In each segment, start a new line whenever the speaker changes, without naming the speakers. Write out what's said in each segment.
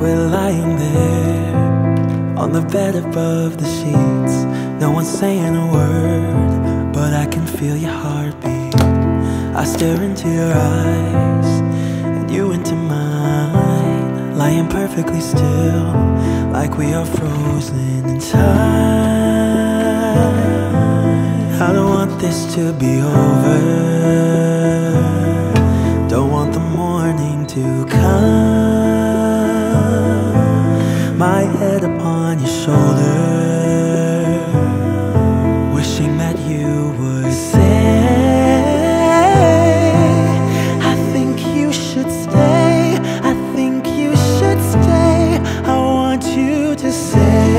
We're lying there on the bed above the sheets. No one's saying a word, but I can feel your heartbeat. I stare into your eyes and you into mine, lying perfectly still, like we are frozen in time. I don't want this to be over, don't want the morning to come. My head upon your shoulder, wishing that you would say, I think you should stay, I think you should stay. I want you to say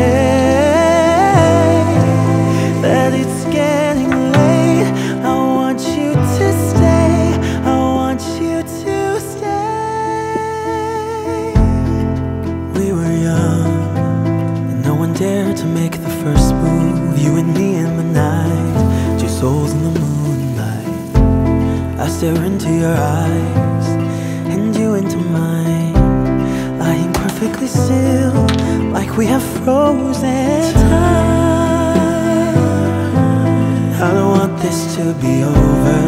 that it's getting late. I want you to stay, I want you to stay. We were young and no one dared to make the first move. You and me in the night, two souls in the moonlight. I stare into your eyes and you into mine, lying perfectly still, like we have frozen time. I don't want this to be over,